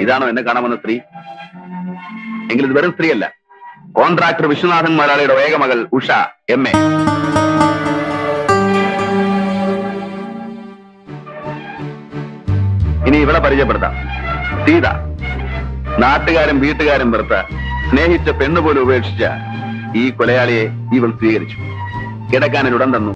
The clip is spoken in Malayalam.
ഇതാണോ എന്നെ കാണാമെന്ന സ്ത്രീ? എങ്കിൽ ഇത് വെറും സ്ത്രീയല്ല, കോൺട്രാക്ടർ വിശ്വനാഥൻ മലയാളിയുടെ ഏക മകൾ ഉഷ MA. ഇനി ഇവിടെ പരിചയപ്പെടുത്താം. സീത, നാട്ടുകാരും വീട്ടുകാരും വെറുത്ത സ്നേഹിച്ച പെണ്ണുപോലും ഉപേക്ഷിച്ച ഈ കൊലയാളിയെ ഇവൾ സ്വീകരിച്ചു. കിടക്കാൻ ഉടൻ തന്നു.